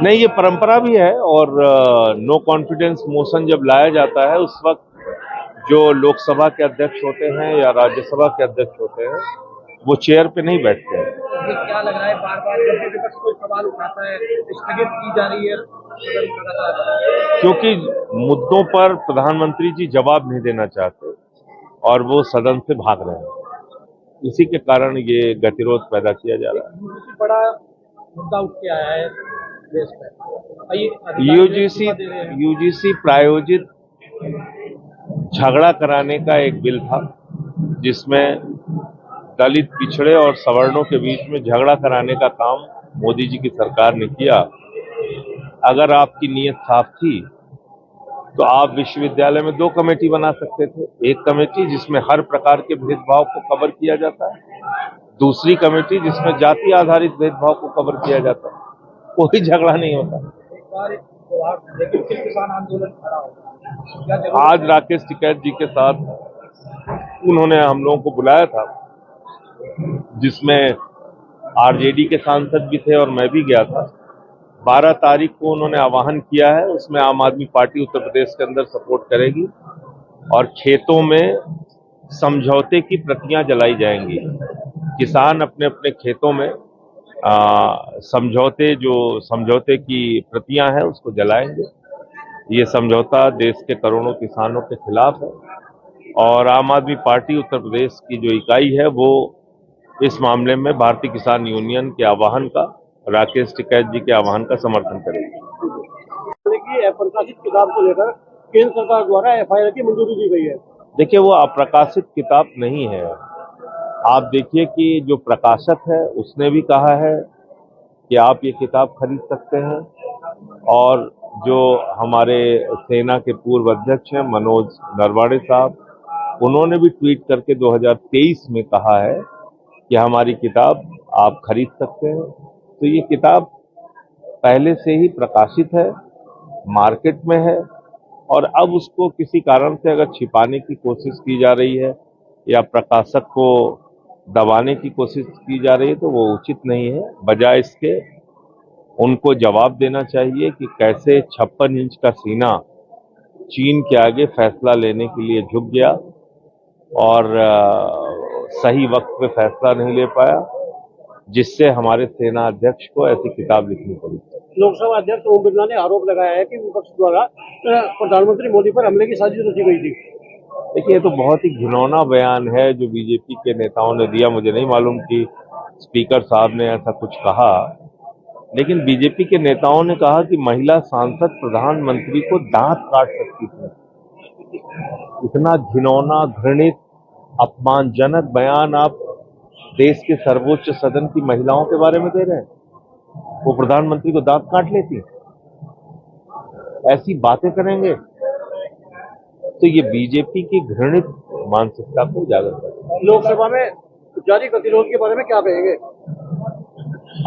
नहीं, ये परंपरा भी है और नो कॉन्फिडेंस मोशन जब लाया जाता है उस वक्त जो लोकसभा के अध्यक्ष होते हैं या राज्यसभा के अध्यक्ष होते हैं वो चेयर पे नहीं बैठते हैं। ये क्या लग रहा है, बार बार जब भी विपक्ष कोई सवाल उठाता है स्थगित की जा रही है सदन लगातार। क्योंकि मुद्दों पर प्रधानमंत्री जी जवाब नहीं देना चाहते और वो सदन से भाग रहे हैं, इसी के कारण ये गतिरोध पैदा किया जा रहा है। यूजीसी बड़ा मुद्दा उठ के आया है देश में। यूजीसी प्रायोजित झगड़ा कराने का एक बिल था जिसमें दलित, पिछड़े और सवर्णों के बीच में झगड़ा कराने का काम मोदी जी की सरकार ने किया। अगर आपकी नीयत साफ थी तो आप विश्वविद्यालय में 2 कमेटी बना सकते थे। एक कमेटी जिसमें हर प्रकार के भेदभाव को कवर किया जाता है, दूसरी कमेटी जिसमें जाति आधारित भेदभाव को कवर किया जाता है। कोई झगड़ा नहीं होता। लेकिन फिर किसान आंदोलन खड़ा होगा। आज राकेश टिकैत जी के साथ उन्होंने हम लोगों को बुलाया था जिसमें आरजेडी के सांसद भी थे और मैं भी गया था। 12 तारीख को उन्होंने आह्वान किया है, उसमें आम आदमी पार्टी उत्तर प्रदेश के अंदर सपोर्ट करेगी और खेतों में समझौते की प्रतियां जलाई जाएंगी। किसान अपने अपने खेतों में समझौते की प्रतियां हैं उसको जलाएंगे। ये समझौता देश के करोड़ों किसानों के खिलाफ है और आम आदमी पार्टी उत्तर प्रदेश की जो इकाई है वो इस मामले में भारतीय किसान यूनियन के आह्वान का, राकेश टिकैत जी के आह्वान का समर्थन करेगी। प्रकाशित किताब को लेकर केंद्र सरकार द्वारा एफआईआर की मंजूरी दी गई है। देखिए, वो अप्रकाशित किताब नहीं है। आप देखिए कि जो प्रकाशक है उसने भी कहा है कि आप ये किताब खरीद सकते हैं और जो हमारे सेना के पूर्व अध्यक्ष हैं मनोज नरवाणे साहब, उन्होंने भी ट्वीट करके 2023 में कहा है कि हमारी किताब आप खरीद सकते हैं। तो ये किताब पहले से ही प्रकाशित है, मार्केट में है और अब उसको किसी कारण से अगर छिपाने की कोशिश की जा रही है या प्रकाशक को दबाने की कोशिश की जा रही है तो वो उचित नहीं है। बजाय इसके उनको जवाब देना चाहिए कि कैसे 56 इंच का सीना चीन के आगे फैसला लेने के लिए झुक गया और सही वक्त पे फैसला नहीं ले पाया, जिससे हमारे सेना अध्यक्ष को ऐसी किताब लिखनी पड़ी। लोकसभा अध्यक्ष ओम बिरला ने आरोप लगाया है कि विपक्ष द्वारा प्रधानमंत्री मोदी पर हमले की साजिश रची गई थी। देखिए, ये तो बहुत ही घिनौना बयान है जो बीजेपी के नेताओं ने दिया। मुझे नहीं मालूम कि स्पीकर साहब ने ऐसा कुछ कहा, लेकिन बीजेपी के नेताओं ने कहा कि महिला सांसद प्रधानमंत्री को दांत काट सकती थी। इतना घिनौना, घृणित, अपमानजनक बयान आप देश के सर्वोच्च सदन की महिलाओं के बारे में दे रहे हैं। वो प्रधानमंत्री को दांत काट लेती, ऐसी बातें करेंगे तो ये बीजेपी की घृणित मानसिकता को उजागर करता है। लोकसभा में जारी गतिरोध के बारे में क्या कहेंगे?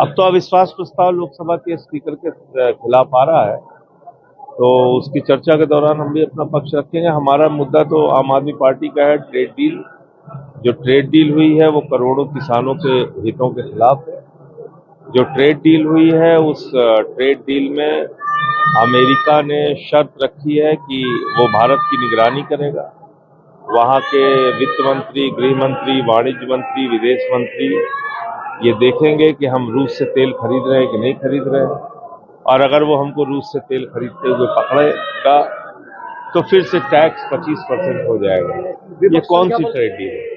अब तो अविश्वास प्रस्ताव लोकसभा के स्पीकर के खिलाफ आ रहा है, तो उसकी चर्चा के दौरान हम भी अपना पक्ष रखेंगे। हमारा मुद्दा तो आम आदमी पार्टी का है, ट्रेड डील। जो ट्रेड डील हुई है वो करोड़ों किसानों के हितों के खिलाफ है। जो ट्रेड डील हुई है उस ट्रेड डील में अमेरिका ने शर्त रखी है कि वो भारत की निगरानी करेगा। वहां के वित्त मंत्री, गृह मंत्री, वाणिज्य मंत्री, विदेश मंत्री ये देखेंगे कि हम रूस से तेल खरीद रहे हैं कि नहीं खरीद रहे हैं, और अगर वो हमको रूस से तेल खरीदते हुए पकड़ेगा तो फिर से टैक्स 25% हो जाएगा। ये कौन सी ट्रेड डील है?